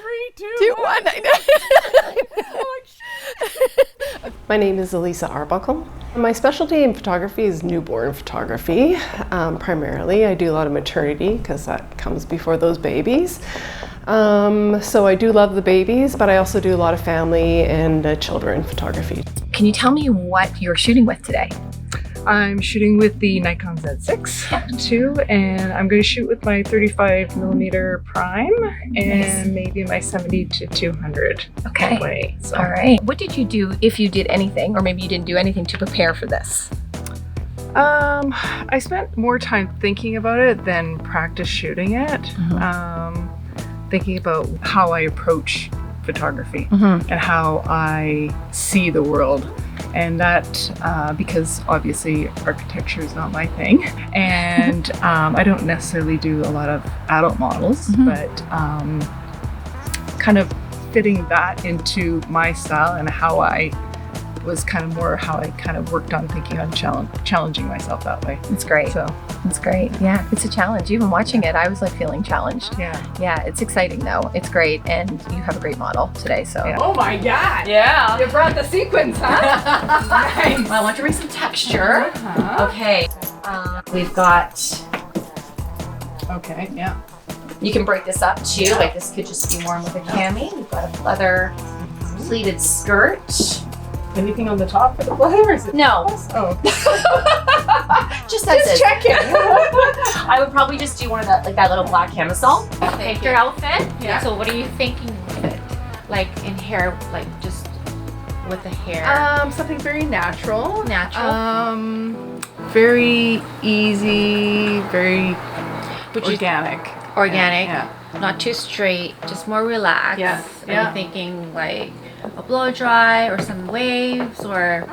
3, 2, 1. I know. My name is Alisa Arbuckle. My specialty in photography is newborn photography. Primarily, I do a lot of maternity because that comes before those babies. So I do love the babies, but I also do a lot of family and children photography. Can you tell me what you're shooting with today? I'm shooting with the Nikon Z6 II, and I'm going to shoot with my 35mm prime and maybe my 70 to 200. Okay. Way, so. All right. What did you do, if you did anything, or maybe you didn't do anything to prepare for this? I spent more time thinking about it than practice shooting it. Thinking about how I approach photography and how I see the world. And that, because obviously architecture is not my thing, and I don't necessarily do a lot of adult models, but kind of fitting that into my style and how I was kind of more how I kind of worked on thinking on challenging myself that way. It's great. So it's great. Yeah, it's a challenge. Even watching it, I was like feeling challenged. Yeah, it's exciting though. It's great, and you have a great model today. So Oh my God! Yeah, You brought the sequins, huh? nice. Well, I want to bring some texture. Okay, we've got. Okay, yeah. You can break this up too. Like this could just be worn with a cami. We've got a leather pleated skirt. Anything on the top for the blazer? Is it No. Oh. Just checking. I would probably just do one of that, like that little black camisole. Pick your outfit. Yeah. So what are you thinking with it? Like in hair, like just with the hair? Something very natural. Natural. Very easy, very organic. Organic. Yeah. Not too straight, just more relaxed. Yeah. Are Yeah. you thinking like a blow dry or some waves or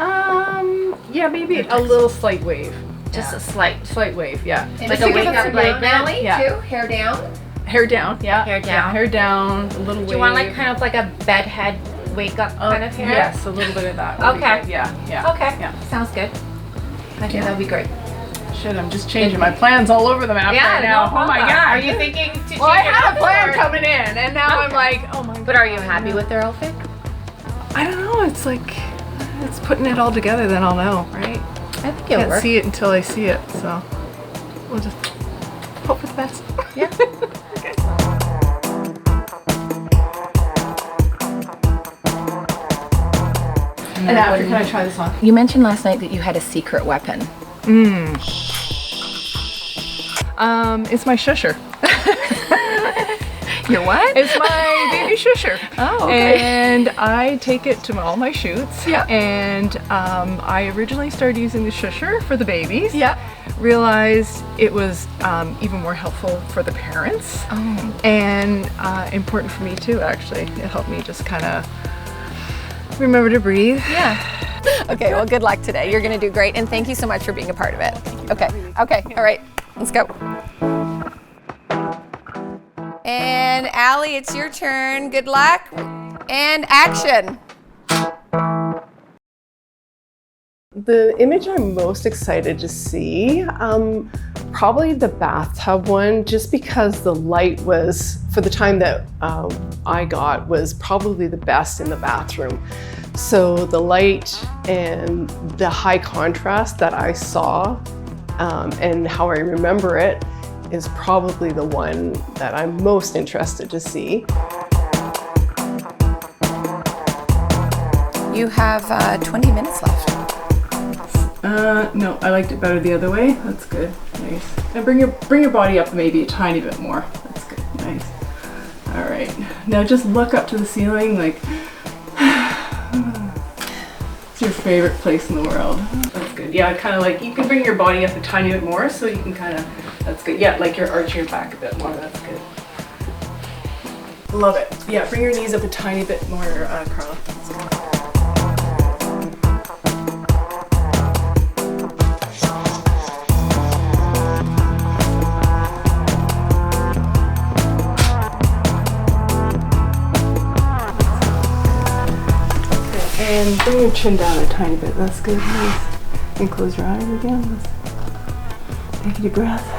Yeah, maybe a little slight wave. just a slight wave, yeah. like a wake up like Belly Yeah. too. Hair down. Hair down, yeah. Hair down. Yeah, hair down, a little wave. Do you want like kind of like a bedhead wake up kind of hair? Yes, a little bit of that. would be Okay. good. Yeah. Okay. Yeah. Sounds good. I think that would be great. Shit, I'm just changing my plans all over the map right now. no Oh my problem. God. Are you thinking to change Well, I your had a outfit, plan or- coming in, and now I'm like, oh my God. But are you happy with their outfit? I don't know. It's like, it's putting it all together, then I'll know, right? I think it'll Can't work. see it until I see it, so we'll just hope for the best. Yeah. Okay. And after, can I try this on? You mentioned last night that you had a secret weapon. It's my shusher. Your what? It's my baby shusher. Oh, okay. And I take it to all my shoots. Yeah. And I originally started using the shusher for the babies. Yeah. Realized it was even more helpful for the parents. Oh. And important for me too, actually. It helped me just kind of remember to breathe. Yeah. Okay, well, good luck today. You're going to do great, and thank you so much for being a part of it. Okay, all right, let's go. And Allie, it's your turn. Good luck, and action. The image I'm most excited to see, probably the bathtub one, just because the light was, for the time that I got, was probably the best in the bathroom. So the light and the high contrast that I saw and how I remember it is probably the one that I'm most interested to see. You have 20 minutes left. No, I liked it better the other way. That's good. Nice. And bring your body up maybe a tiny bit more. That's good. Nice. All right. Now just look up to the ceiling like it's your favorite place in the world. That's good. Yeah, kind of like you can bring your body up a tiny bit more so you can kind of, that's good. Yeah, like you're arching your back a bit more. That's good. Love it. Yeah, bring your knees up a tiny bit more, Carla. That's good. And bring your chin down a tiny bit. That's good. Nice. And close your eyes again. Take a deep breath.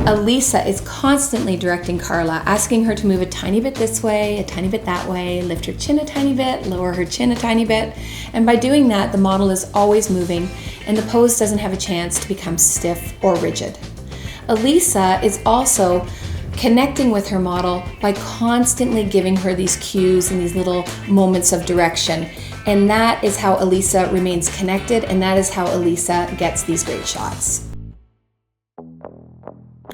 Alisa is constantly directing Carla, asking her to move a tiny bit this way, a tiny bit that way, lift her chin a tiny bit, lower her chin a tiny bit. And by doing that, the model is always moving and the pose doesn't have a chance to become stiff or rigid. Alisa is also connecting with her model by constantly giving her these cues and these little moments of direction. And that is how Alisa remains connected, and that is how Alisa gets these great shots.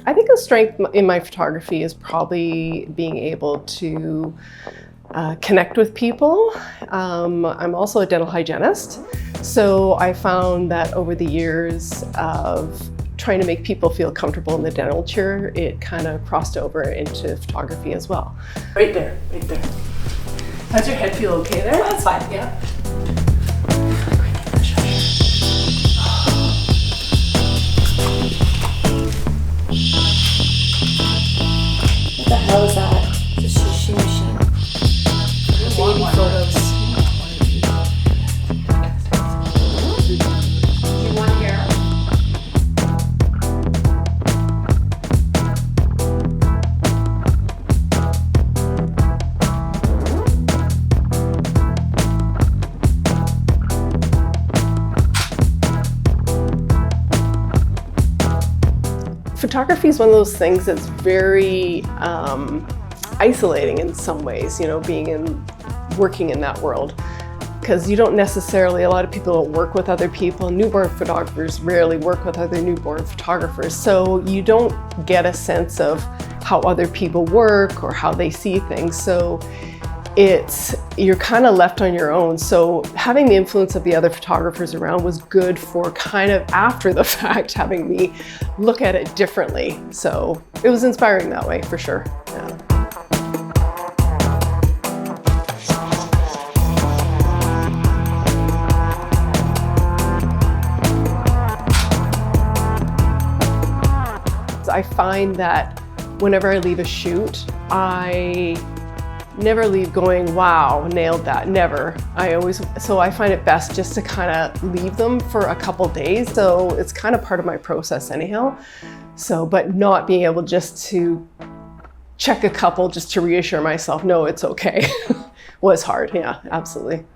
I think a strength in my photography is probably being able to connect with people. I'm also a dental hygienist, so I found that over the years of trying to make people feel comfortable in the dental chair, it kind of crossed over into photography as well. Right there, right there. How's your head feel okay there? That's fine. Yeah. What the hell is that? It's a sushi machine. Baby photos. You want here? Photography is one of those things that's very isolating in some ways, you know, working in that world. Because you don't necessarily, a lot of people don't work with other people. Newborn photographers rarely work with other newborn photographers. So you don't get a sense of how other people work or how they see things. So you're kind of left on your own. So having the influence of the other photographers around was good for kind of after the fact, having me look at it differently. So it was inspiring that way for sure. Yeah. I find that whenever I leave a shoot, I never leave going, wow, nailed that, never. So I find it best just to kind of leave them for a couple days. So it's kind of part of my process anyhow. So, but not being able just to check a couple just to reassure myself, no, it's okay, was hard, yeah, absolutely.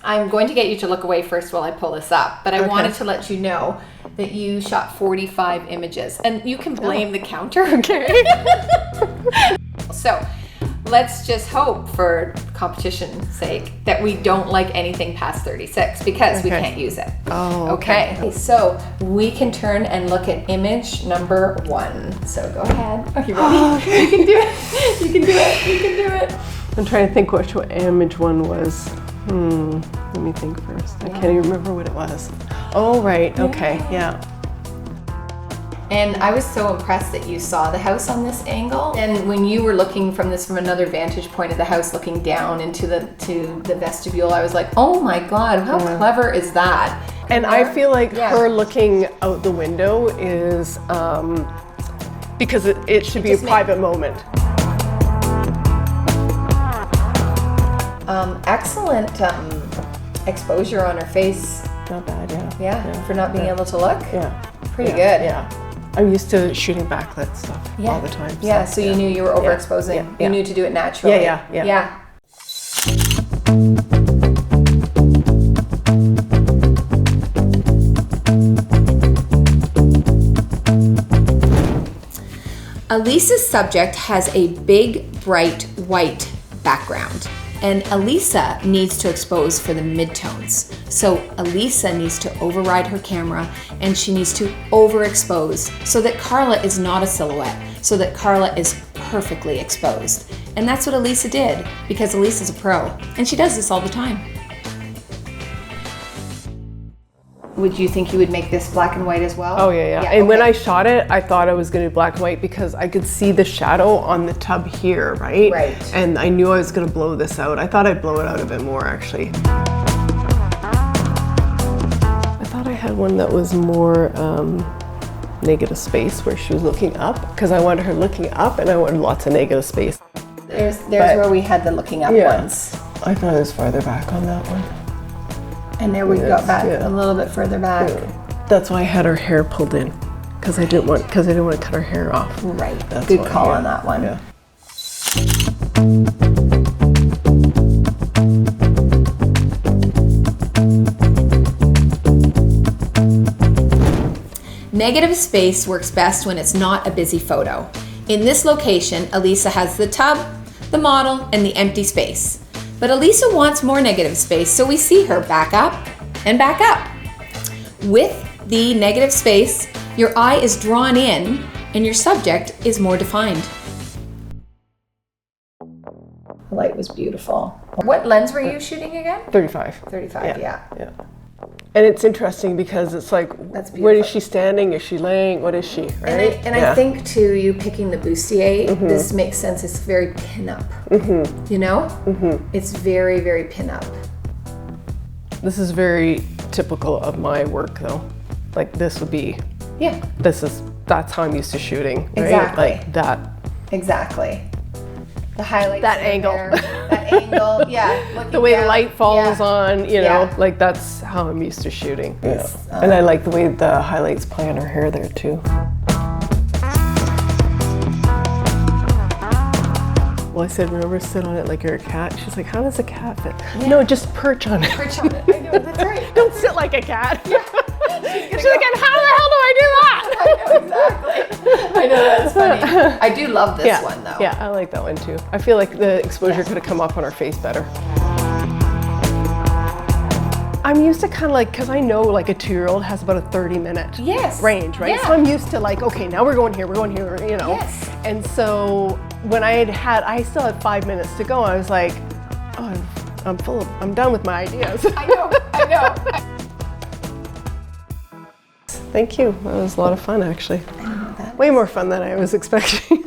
I'm going to get you to look away first while I pull this up, but I Okay. wanted to let you know that you shot 45 images, and you can blame the counter, okay? So let's just hope, for competition's sake, that we don't like anything past 36 because we Okay. can't use it. Oh, Okay, so we can turn and look at image number 1. So go ahead. Oh, you ready? You can do it. You can do it. You can do it. I'm trying to think which image one was. Let me think first. I can't even remember what it was. Oh, right, okay, yeah. And I was so impressed that you saw the house on this angle. And when you were looking from another vantage point of the house, looking down into the vestibule, I was like, oh my God, how clever is that? And I feel like Yeah. her looking out the window is, because it should be a just private moment. Excellent exposure on her face. Not bad, yeah. Yeah, for not being able to look. Yeah. Pretty Yeah, good. Yeah. I'm used to shooting backlit stuff all the time. Yeah, so you knew you were overexposing. Yeah, You yeah. knew to do it naturally. Yeah. Alisa's subject has a big, bright white background, and Alisa needs to expose for the midtones. So Alisa needs to override her camera, and she needs to overexpose so that Carla is not a silhouette, so that Carla is perfectly exposed. And that's what Alisa did, because Alisa's a pro, and she does this all the time. Would you think you would make this black and white as well? Oh, yeah. And when I shot it, I thought I was going to be black and white because I could see the shadow on the tub here, right? Right. And I knew I was going to blow this out. I thought I'd blow it out a bit more, actually. I thought I had one that was more negative space where she was looking up, because I wanted her looking up and I wanted lots of negative space. There's But- where we had the looking up Yeah. ones. I thought it was farther back on that one. And there we got back yeah. a little bit further back. That's why I had her hair pulled in, because I didn't want to cut her hair off. Right. That's Good why, call yeah. on that one. Yeah. Negative space works best when it's not a busy photo. In this location, Alisa has the tub, the model, and the empty space. But Alisa wants more negative space, so we see her back up and back up. With the negative space, your eye is drawn in and your subject is more defined. The light was beautiful. What lens were you shooting again? 35. 35, yeah. Yeah. And it's interesting because it's like, That's where is beautiful. she standing? Is she laying? What is she? Right? And I think too, you picking the bustier, this makes sense. It's very pin-up. You know? It's very, very pin-up. This is very typical of my work, though. Like this would be. Yeah, That's how I'm used to shooting. Right? Exactly. Like that. exactly. The highlights. That in angle. there, that angle, yeah. looking The way the down, light falls yeah. on, you know, Yeah. like that's how I'm used to shooting. Yes, Yeah. And I like the way the highlights play on her hair there too. Well, I said, remember, sit on it like you're a cat. She's like, how does a cat fit? No, just perch on it. Perch on it. I know, that's right. Don't sit like a cat. She's like, and how the hell do I do that? I know, exactly. I know, that's funny. I do love this one though. Yeah, I like that one too. I feel like the exposure could have come up on her face better. I'm used to kind of like, because I know like a 2-year-old has about a 30-minute Yes. range, right? Yeah. So I'm used to like, okay, now we're going here, you know. Yes. And so when I still had 5 minutes to go, I was like, oh, I'm done with my ideas. I know. Thank you. That was a lot of fun, actually. Way more fun than I was expecting.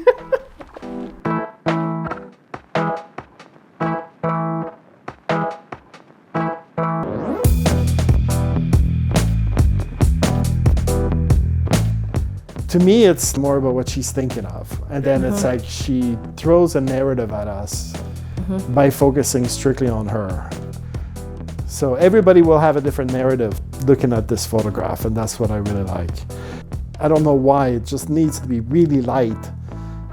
To me, it's more about what she's thinking of. And then it's like she throws a narrative at us by focusing strictly on her. So everybody will have a different narrative looking at this photograph, and that's what I really like. I don't know why, it just needs to be really light.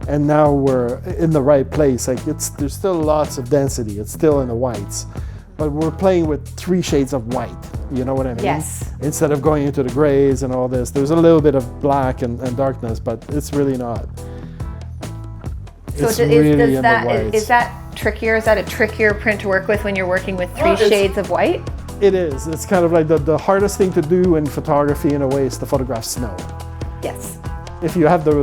And now we're in the right place. Like there's still lots of density, it's still in the whites. But we're playing with 3 shades of white, you know what I mean? Yes. Instead of going into the grays and all this, there's a little bit of black and darkness, but it's really not. So It's really in the whites. is that trickier? Is that a trickier print to work with when you're working with 3 it's- shades of white? It is. It's kind of like the hardest thing to do in photography in a way is to photograph snow. Yes. If you have the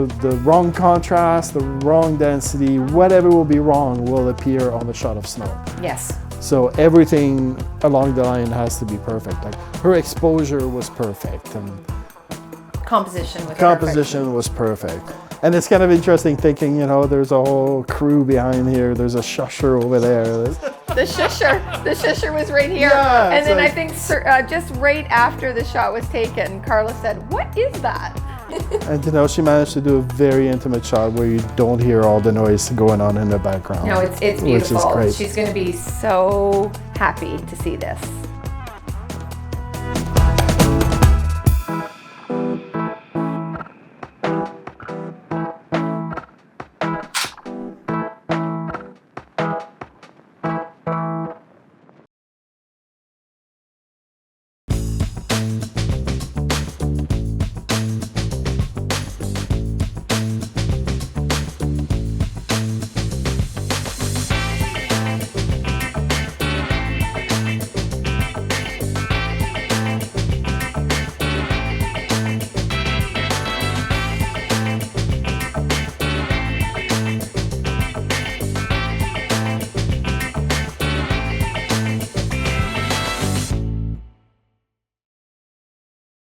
wrong contrast, the wrong density, whatever will be wrong will appear on the shot of snow. Yes. So everything along the line has to be perfect. Like her exposure was perfect and Composition was perfect. And it's kind of interesting thinking, you know, there's a whole crew behind here. There's a shusher over there. The shusher was right here. Yeah, and it's then I like- think just right after the shot was taken, Carla said, "What is that?" And you know, she managed to do a very intimate shot where you don't hear all the noise going on in the background. No, it's Which is beautiful. great. She's going to be so happy to see this.